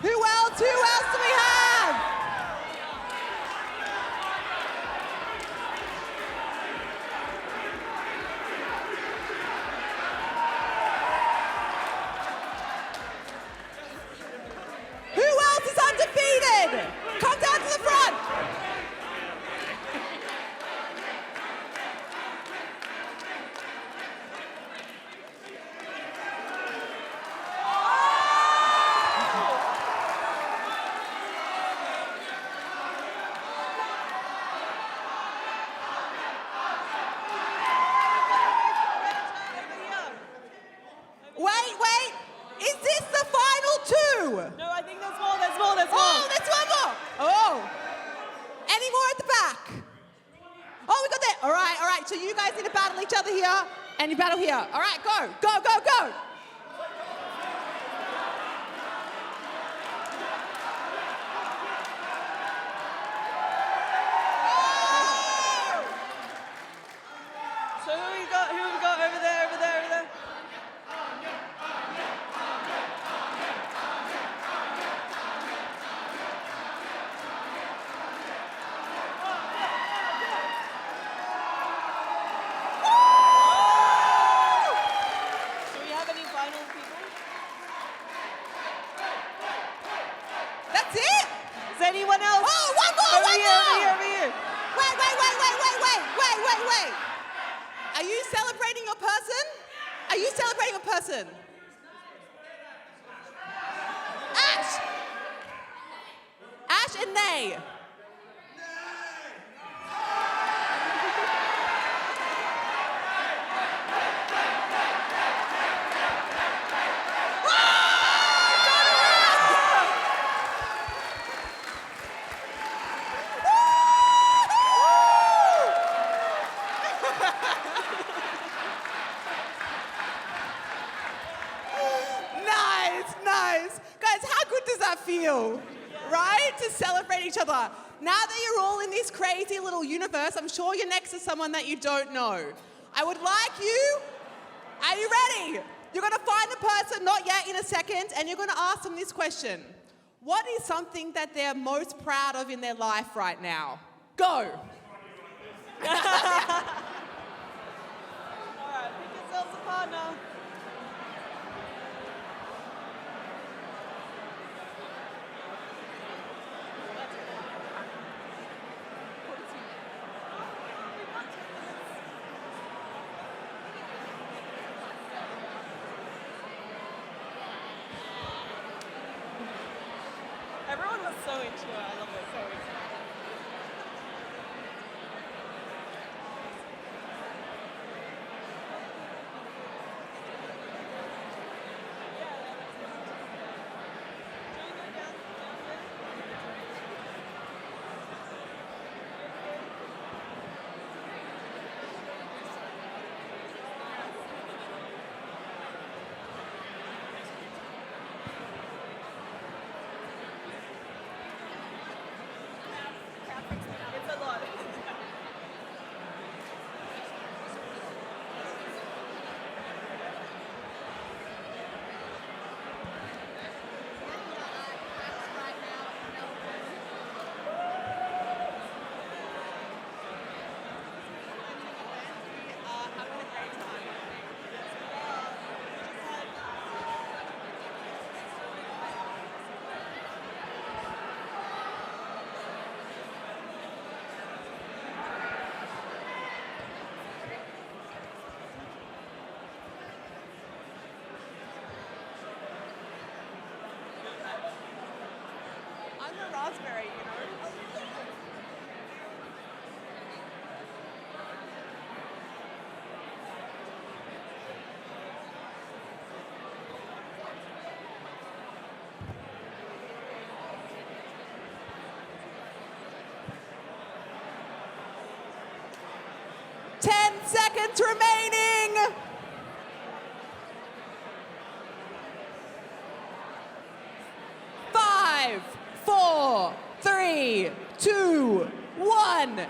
Who else? Who else do we have? Who else is undefeated? Come down to the front. Wait. Is this the final two?
No, I think there's more, there's more.
Oh, there's one more. Oh. Any more at the back? Oh, we got that. All right. So you guys need to battle each other here, and you battle here. All right, go.
So who have we got over there? Do we have any final people?
That's it?
Is anyone else?
Oh, one more.
Over here.
Wait. Are you celebrating your person? Ash and Nay. Nice. Guys, how good does that feel? Right? To celebrate each other. Now that you're all in this crazy little universe, I'm sure you're next to someone that you don't know. I would like you. Are you ready? You're going to find the person, not yet, in a second, and you're going to ask them this question. What is something that they're most proud of in their life right now? Go.
All right, pick yourselves a partner. Everyone was so into it. I love it. So into it. It's a lot.
10 seconds remaining. Five, 4, 3, 2, 1.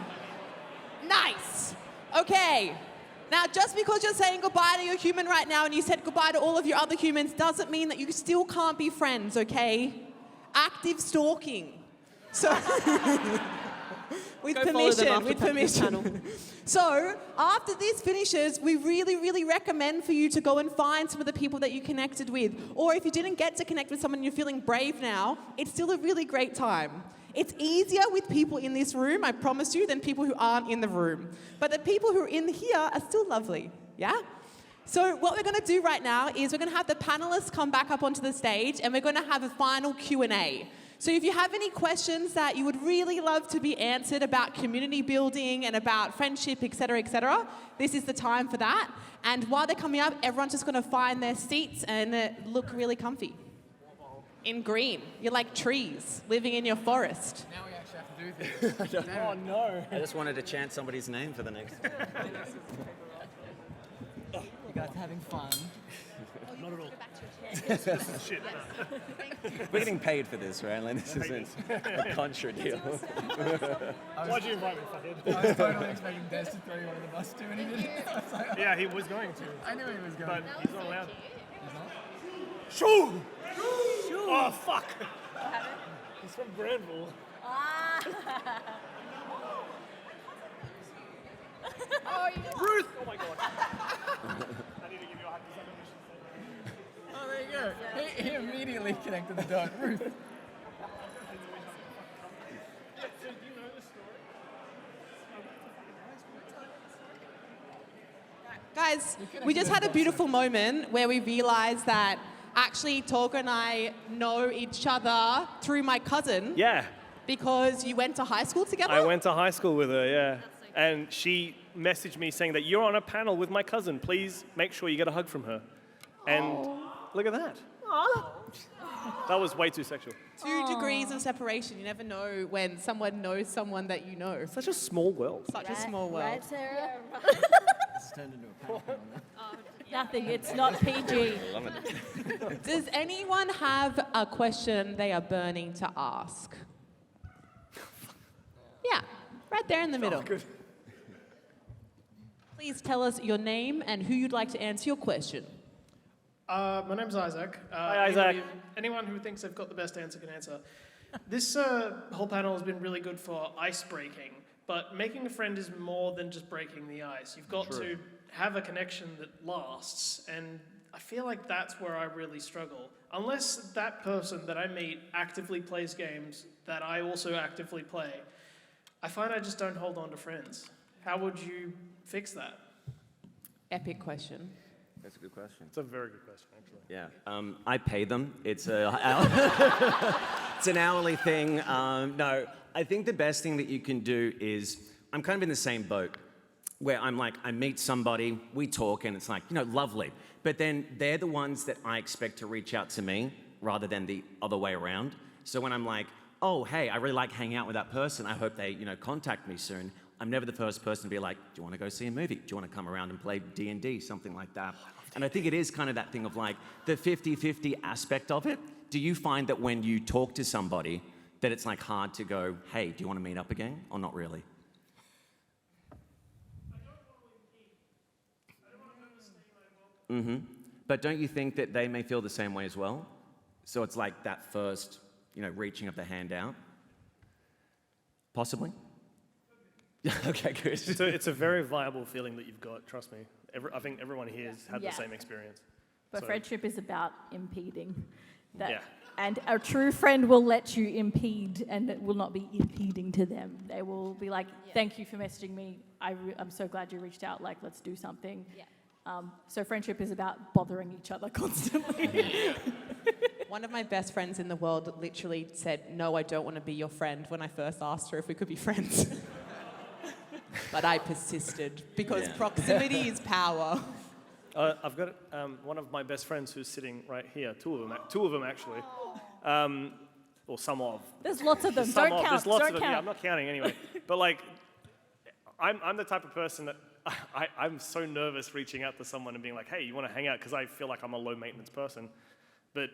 Nice. Okay. Now, just because you're saying goodbye to your human right now and you said goodbye to all of your other humans doesn't mean that you still can't be friends, okay? Active stalking. So, with
Go follow them
permission,
after
with
this
permission.
panel.
So, after this finishes, we really, really recommend for you to go and find some of the people that you connected with. Or if you didn't get to connect with someone and you're feeling brave now, it's still a really great time. It's easier with people in this room, I promise you, than people who aren't in the room. But the people who are in here are still lovely, yeah? So what we're going to do right now is we're going to have the panelists come back up onto the stage and we're going to have a final Q&A. So if you have any questions that you would really love to be answered about community building and about friendship, et cetera, this is the time for that. And while they're coming up, everyone's just going to find their seats and look really comfy. In green. You're like trees living in your forest.
Now we actually have to do things.
Oh no.
I just wanted to chant somebody's name for the next.
You guys are having fun.
Not at all. This is shit.
We're getting paid for this, right? Like, this isn't a contra deal.
Why'd you invite me, fuckhead?
I was totally expecting Des to throw you under the bus too, and he didn't. I was like,
Yeah, he was going to.
I knew he was going.
But he's not allowed.
He's not?
Shoo! Oh, fuck. He's from Granville. Ruth! Oh my god. I need to give you a hug.
Oh, there you go. He immediately connected the dot. Ruth.
Guys, we just had a beautiful moment where we realized that actually Tolga and I know each other through my cousin.
Yeah.
Because you went to high school together?
I went to high school with her, yeah. And she messaged me saying that you're on a panel with my cousin. Please make sure you get a hug from her. And look at that. That was way too sexual.
2 degrees of separation. You never know when someone knows someone that you know.
Such a small world.
Such a small world.
Right, Sarah?
It's turned into a panel.
Nothing, it's not PG.
Love it.
Does anyone have a question they are burning to ask? Yeah, right there in the middle.
Good.
Please tell us your name and who you'd like to answer your question.
My name's Isaac.
Hi, Isaac.
Anyone who thinks they've got the best answer can answer. This whole panel has been really good for ice breaking, but making a friend is more than just breaking the ice. You've got to have a connection that lasts, and I feel like that's where I really struggle. Unless that person that I meet actively plays games that I also actively play, I find I just don't hold on to friends. How would you fix that?
Epic question.
That's a good question.
It's a very good question, actually.
Yeah. I pay them. It's it's an hourly thing. No, I think the best thing that you can do is, I'm kind of in the same boat, where I'm like, I meet somebody, we talk, and it's like, lovely. But then they're the ones that I expect to reach out to me rather than the other way around. So when I'm like, oh, hey, I really like hanging out with that person, I hope they, contact me soon. I'm never the first person to be like, do you want to go see a movie? Do you want to come around and play D&D, something like that? And I think it is kind of that thing of like the 50-50 aspect of it. Do you find that when you talk to somebody that it's like hard to go, hey, do you want to meet up again? Or not really? But don't you think that they may feel the same way as well? So it's like that first, reaching of the hand out? Possibly? Okay, good.
It's a very viable feeling that you've got, trust me. I think everyone here has had the same experience.
But
So-
friendship is about impeding. That,
Yeah.
And a true friend will let you impede, and it will not be impeding to them. They will be like, thank you for messaging me. I'm so glad you reached out. Like, let's do something. So friendship is about bothering each other constantly.
One of my best friends in the world literally said, no, I don't want to be your friend, when I first asked her if we could be friends. But I persisted, because proximity is power.
I've got one of my best friends who's sitting right here. Two of them actually. Or some of.
There's lots of them.
Some
Don't
of.
count.
There's lots
Don't
of them.
count.
Yeah, I'm not counting anyway. But like, I'm the type of person that I'm so nervous reaching out to someone and being like, hey, you want to hang out? Because I feel like I'm a low maintenance person. But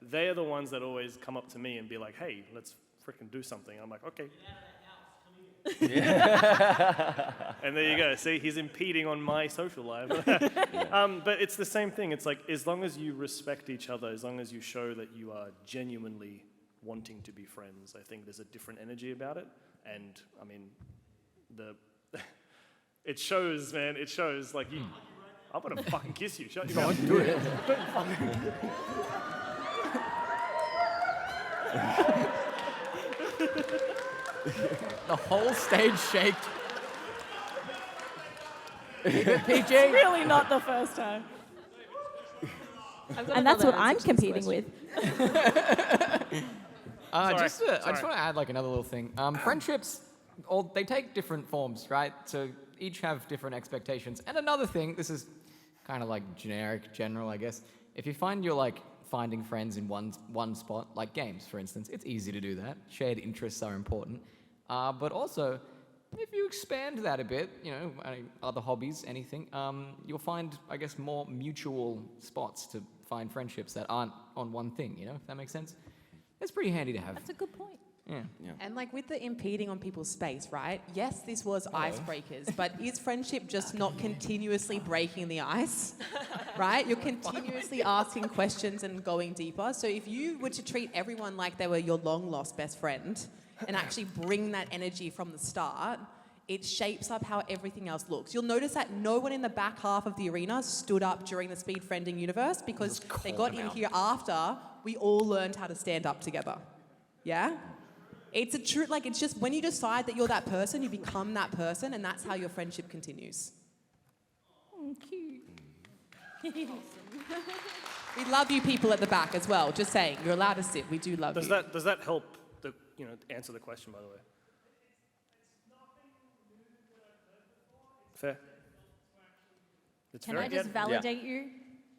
they're the ones that always come up to me and be like, hey, let's freaking do something. I'm like, okay. And there you go. See, he's impeding on my social life. But it's the same thing. It's like, as long as you respect each other, as long as you show that you are genuinely wanting to be friends, I think there's a different energy about it. And I mean, it shows, man. It shows. Like, I'm gonna fucking kiss you. Shut your mouth.
Do it. The whole stage shaked. Keep it PG.
It's really not the first time. And that's what I'm competing with.
I just want to add like another little thing. Friendships, they take different forms, right? So each have different expectations. And another thing, this is kind of like general, I guess. If you find you're like finding friends in one spot, like games, for instance, it's easy to do that. Shared interests are important. But also, if you expand that a bit, other hobbies, anything, you'll find, I guess, more mutual spots to find friendships that aren't on one thing, if that makes sense? It's pretty handy to have.
That's a good point.
Yeah.
And like with the impeding on people's space, right? Yes, this was icebreakers, but is friendship just not continuously breaking the ice? Right? You're continuously asking questions and going deeper. So if you were to treat everyone like they were your long lost best friend and actually bring that energy from the start, it shapes up how everything else looks. You'll notice that no one in the back half of the arena stood up during the speed friending universe because they got in here after we all learned how to stand up together. Yeah? It's a truth, like it's just when you decide that you're that person, you become that person, and that's how your friendship continues.
Oh, cute.
We love you people at the back as well. Just saying, you're allowed to sit. We do love you.
Does that help answer the question, by the way? Fair.
Can I just validate you?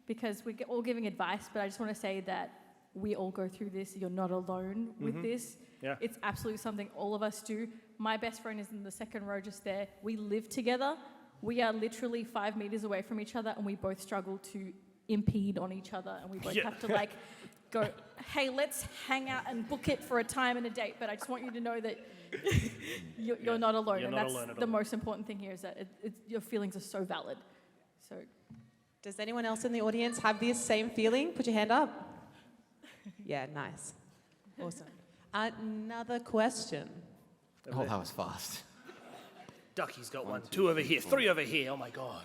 Because we're all giving advice, but I just want to say that we all go through this. You're not alone with this.
Yeah.
It's absolutely something all of us do. My best friend is in the second row just there. We live together. We are literally 5 meters away from each other, and we both struggle to impede on each other, and we both have to like go, hey, let's hang out and book it for a time and a date, but I just want you to know that you're not alone.
You're
and
not
that's
alone at
the
all.
most important thing here is that your feelings are so valid. So,
Does anyone else in the audience have this same feeling? Put your hand up. Yeah, nice. Awesome. Another question.
Oh, that was fast.
Ducky's got one. 2 over here. 3 over here. Oh my God.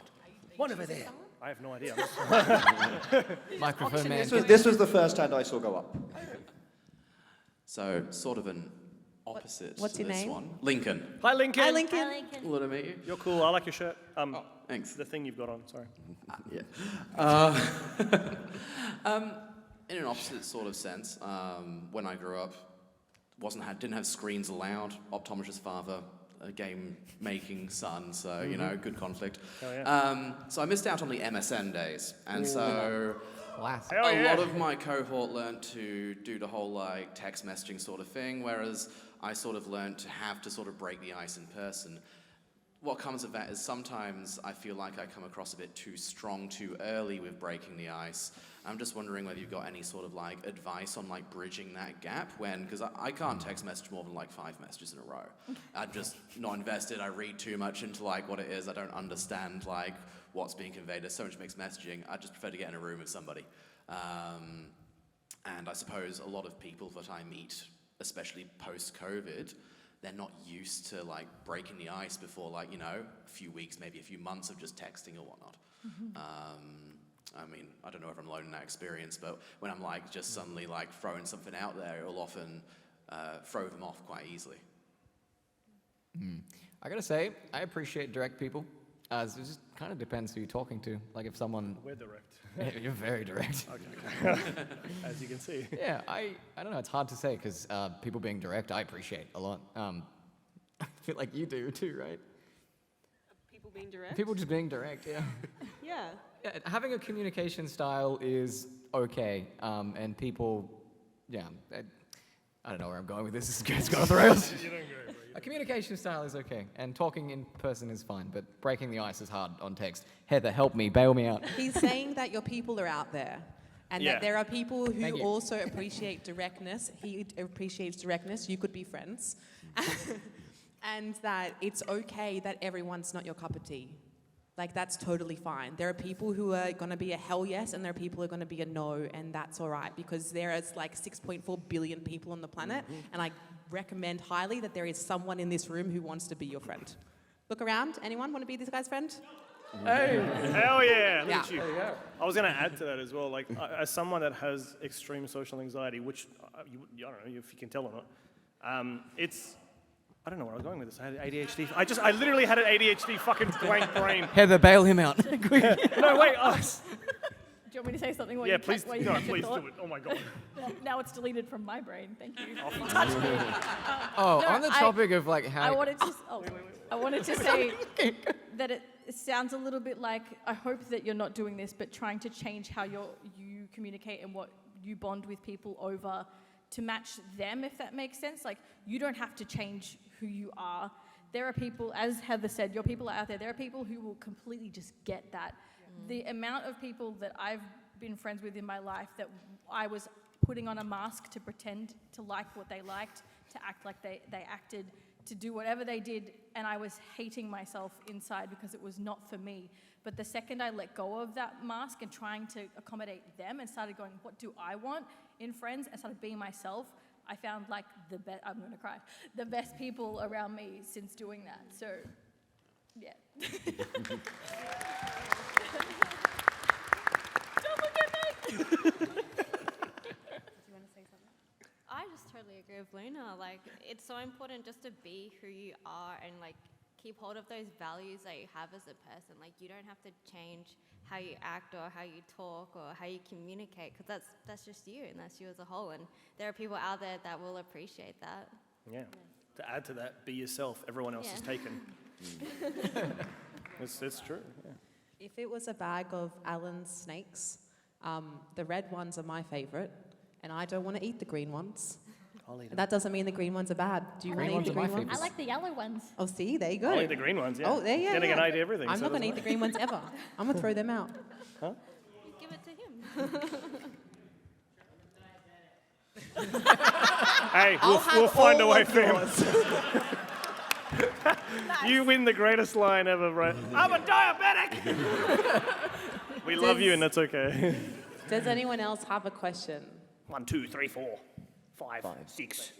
1 over there. I have no idea.
Microphone man.
This was the first hand I saw go up. So, sort of an opposite
What's
to
your
this
name?
one. Lincoln.
Hi, Lincoln.
Hi, Lincoln.
Hi, Lincoln.
Good to meet you.
You're cool. I like your shirt.
Thanks.
The thing you've got on. Sorry.
In an opposite sort of sense, when I grew up, didn't have screens allowed. Optometrist father, a game-making son, so good conflict.
Hell yeah.
So I missed out on the MSN days, and so
Class.
a lot of my cohort learned to do the whole like text messaging sort of thing, whereas I sort of learned to have to sort of break the ice in person. What comes of that is sometimes I feel like I come across a bit too strong too early with breaking the ice. I'm just wondering whether you've got any sort of like advice on like bridging that gap because I can't text message more than like 5 messages in a row. I'm just not invested. I read too much into like what it is. I don't understand like what's being conveyed. There's so much mixed messaging. I just prefer to get in a room with somebody. And I suppose a lot of people that I meet, especially post-COVID, they're not used to like breaking the ice before like, a few weeks, maybe a few months of just texting or whatnot. I mean, I don't know if I'm alone in that experience, but when I'm like just suddenly like throwing something out there, it'll often throw them off quite easily.
I gotta say, I appreciate direct people. It just kind of depends who you're talking to. Like if someone...
We're direct.
You're very direct.
Okay. As you can see.
Yeah, I don't know. It's hard to say because people being direct, I appreciate a lot. I feel like you do too, right?
People being direct?
People just being direct, yeah.
Yeah.
Yeah, having a communication style is okay, and people, I don't know where I'm going with this. It's got off the rails. A communication style is okay, and talking in person is fine, but breaking the ice is hard on text. Heather, help me, bail me out.
He's saying that your people are out there. And that there are people who
Thank you.
also appreciate directness. He appreciates directness. You could be friends. And that it's okay that everyone's not your cup of tea. Like, that's totally fine. There are people who are going to be a hell yes, and there are people who are going to be a no, and that's all right, because there is like 6.4 billion people on the planet, and I recommend highly that there is someone in this room who wants to be your friend. Look around. Anyone want to be this guy's friend?
Hey, hell yeah! Look
Yeah.
at you. I was going to add to that as well. Like, as someone that has extreme social anxiety, which I don't know if you can tell or not, I don't know where I was going with this. I had ADHD. I literally had an ADHD fucking blank brain.
Heather, bail him out.
No, wait.
Do you want me to say something? While
Yeah,
you
please.
while you
No,
catch your
please
thought?
do it. Oh my god.
Now it's deleted from my brain. Thank you.
Oh,
No,
on the topic of like how.
I wanted to. I wanted to say that it sounds a little bit like, I hope that you're not doing this, but trying to change how you communicate and what you bond with people over to match them, if that makes sense. Like, you don't have to change who you are. There are people, as Heather said, your people are out there. There are people who will completely just get that. The amount of people that I've been friends with in my life that I was putting on a mask to pretend to like what they liked, to act like they acted, to do whatever they did, and I was hating myself inside because it was not for me. But the second I let go of that mask and trying to accommodate them and started going, what do I want in friends, and started being myself, I found like I'm gonna cry, the best people around me since doing that. So, yeah. Don't forget me!
I just totally agree with Luna. Like, it's so important just to be who you are and like keep hold of those values that you have as a person. Like, you don't have to change how you act or how you talk or how you communicate, because that's just you and that's you as a whole. And there are people out there that will appreciate that.
Yeah. To add to that, be yourself. Everyone else is taken. It's true. Yeah.
If it was a bag of Allen's snakes, the red ones are my favourite, and I don't want to eat the green ones.
I'll eat them.
That doesn't mean the green ones are bad. Do you want to eat the green ones?
I like the yellow ones.
Oh, see, there you go.
I'll eat the green ones, yeah.
Oh, there, yeah.
Then again, I eat everything.
I'm
so
not going to
doesn't
eat the green ones ever. I'm going to throw them out.
Huh?
Give it to him.
Hey, we'll find a way, fam. You win the greatest line ever, right? I'm a diabetic! We love you, and that's okay.
Does anyone else have a question?
1, 2, 3, 4, 5, 6.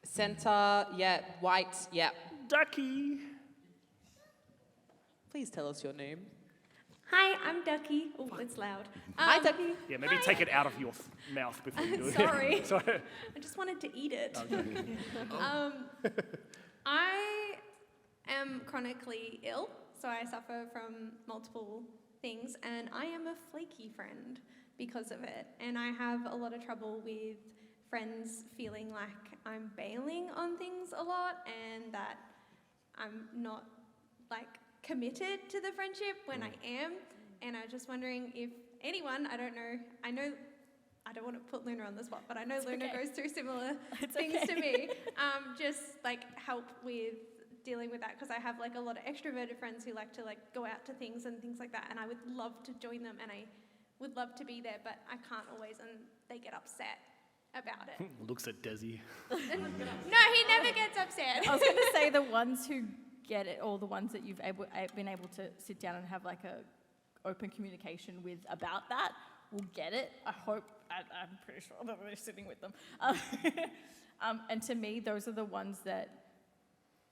Centre, yeah. White, yeah.
Ducky.
Please tell us your name.
Hi, I'm Ducky. Oh, it's loud.
Hi, Ducky.
Yeah, maybe take it out of your mouth before you do it.
Sorry.
Sorry.
I just wanted to eat it.
Okay.
I am chronically ill, so I suffer from multiple things, and I am a flaky friend because of it. And I have a lot of trouble with friends feeling like I'm bailing on things a lot and that I'm not like committed to the friendship when I am. And I'm just wondering if anyone, I don't know, I don't want to put Luna on the spot, but I know Luna goes through similar things to me. Just like help with dealing with that, because I have like a lot of extroverted friends who like to like go out to things and things like that, and I would love to join them and I would love to be there, but I can't always, and they get upset about it.
Looks at Desi.
No, he never gets upset.
I was going to say the ones who get it, or the ones that you've been able to sit down and have like a open communication with about that will get it. I hope. I'm pretty sure that we're sitting with them. And to me, those are the ones that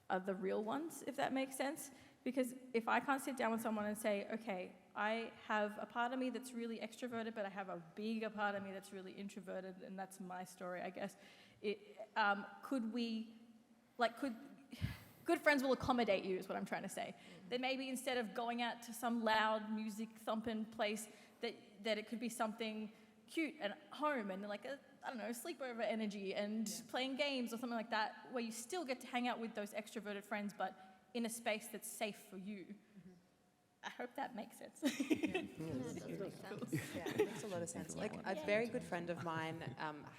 are the real ones, if that makes sense. Because if I can't sit down with someone and say, okay, I have a part of me that's really extroverted, but I have a bigger part of me that's really introverted, and that's my story, I guess. Good friends will accommodate you, is what I'm trying to say. That maybe instead of going out to some loud music thumping place, that it could be something cute and home and like a, I don't know, sleepover energy and playing games or something like that, where you still get to hang out with those extroverted friends, but in a space that's safe for you. I hope that makes sense.
Yeah, it makes a lot of sense. Like, a very good friend of mine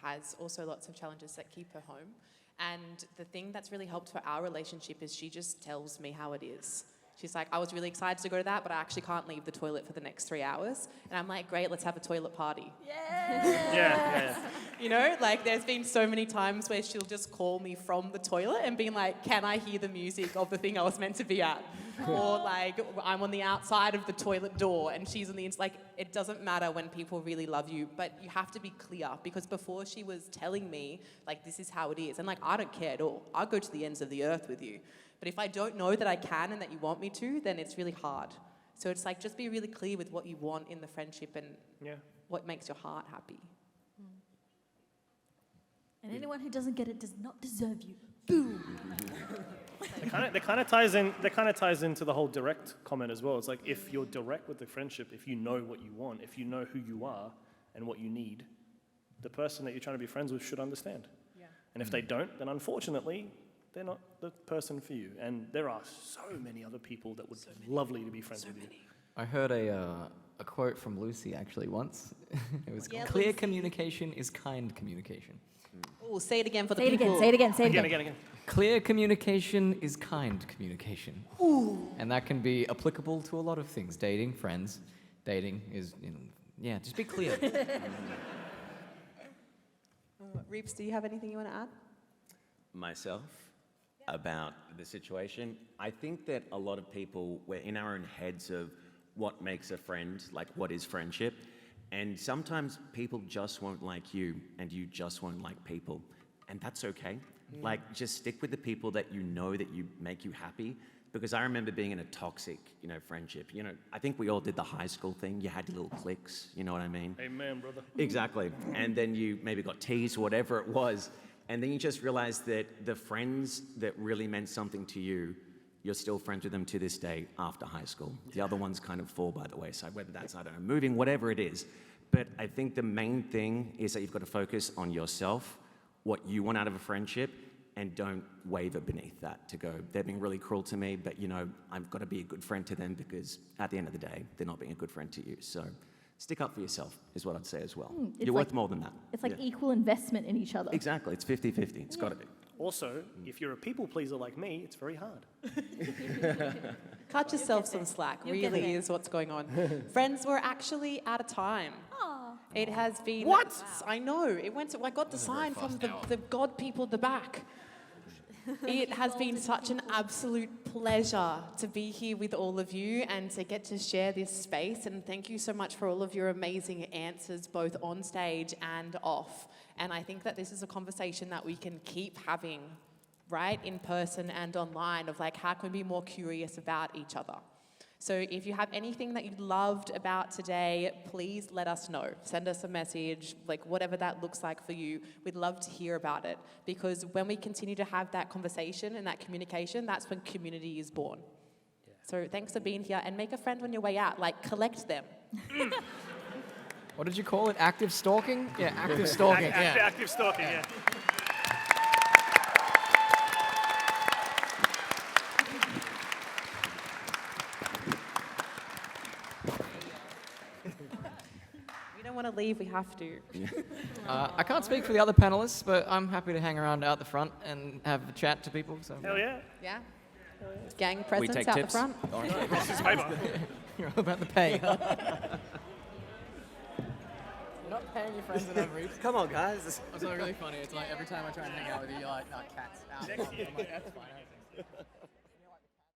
has also lots of challenges that keep her home. And the thing that's really helped for our relationship is she just tells me how it is. She's like, I was really excited to go to that, but I actually can't leave the toilet for the next 3 hours. And I'm like, great, let's have a toilet party.
Yeah.
You know, like there's been so many times where she'll just call me from the toilet and being like, can I hear the music of the thing I was meant to be at? Or like I'm on the outside of the toilet door and she's on the inside. Like it doesn't matter when people really love you, but you have to be clear, because before she was telling me like this is how it is, and like I don't care at all. I'll go to the ends of the earth with you. But if I don't know that I can and that you want me to, then it's really hard. So it's like just be really clear with what you want in the friendship and what makes your heart happy.
And anyone who doesn't get it does not deserve you. Boom.
That kind of ties in. That kind of ties into the whole direct comment as well. It's like if you're direct with the friendship, if you know what you want, if you know who you are and what you need, the person that you're trying to be friends with should understand. Yeah. And if they don't, then unfortunately, they're not the person for you. And there are so many other people that would lovely to be friends with you.
I heard a quote from Lucy actually once. It was
Yeah,
clear
Lucy.
communication is kind communication.
Oh, say it again for the
Say it
people.
again, say it again, say it again.
Again.
Clear communication is kind communication.
Ooh.
And that can be applicable to a lot of things. Dating, friends. Dating is, yeah, just be clear.
Reeps, do you have anything you want to add?
Myself about the situation. I think that a lot of people, we're in our own heads of what makes a friend, like what is friendship. And sometimes people just won't like you and you just won't like people. And that's okay. Like just stick with the people that you know that you make you happy. Because I remember being in a toxic, friendship. I think we all did the high school thing. You had your little cliques, you know what I mean?
Amen, brother.
Exactly. And then you maybe got teased, whatever it was. And then you just realize that the friends that really meant something to you, you're still friends with them to this day after high school. The other ones kind of fall by the wayside, whether that's, I don't know, moving, whatever it is. But I think the main thing is that you've got to focus on yourself, what you want out of a friendship, and don't waver beneath that to go, they're being really cruel to me, but I've got to be a good friend to them because at the end of the day, they're not being a good friend to you. So stick up for yourself is what I'd say as well. You're worth more than that.
It's like equal investment in each other.
Exactly, it's 50-50, it's got to be.
Also, if you're a people pleaser like me, it's very hard.
Cut yourself some slack,
You'll get
really
there.
is what's going on. Friends, we're actually out of time. It has been...
What?
I know. I got the sign from the God people at the back. It has been such an absolute pleasure to be here with all of you and to get to share this space. And thank you so much for all of your amazing answers, both on stage and off. And I think that this is a conversation that we can keep having, right, in person and online, of like how can we be more curious about each other. So if you have anything that you loved about today, please let us know. Send us a message, like whatever that looks like for you. We'd love to hear about it, because when we continue to have that conversation and that communication, that's when community is born. Yeah. So thanks for being here, and make a friend on your way out, like collect them.
What did you call it? Active stalking? Yeah, active stalking.
Active stalking, yeah.
We don't want to leave, we have to.
I can't speak for the other panelists, but I'm happy to hang around out the front and have a chat to people. So.
Hell yeah.
Yeah. Gang
We
presence
take
out
tips.
the front.
This is paper.
You're all about the pay. You're not paying your friends enough, Reeves.
Come on, guys.
It's not really funny. It's like every time I try and hang out with you, you're like, no, cats out. I'm like, that's fine.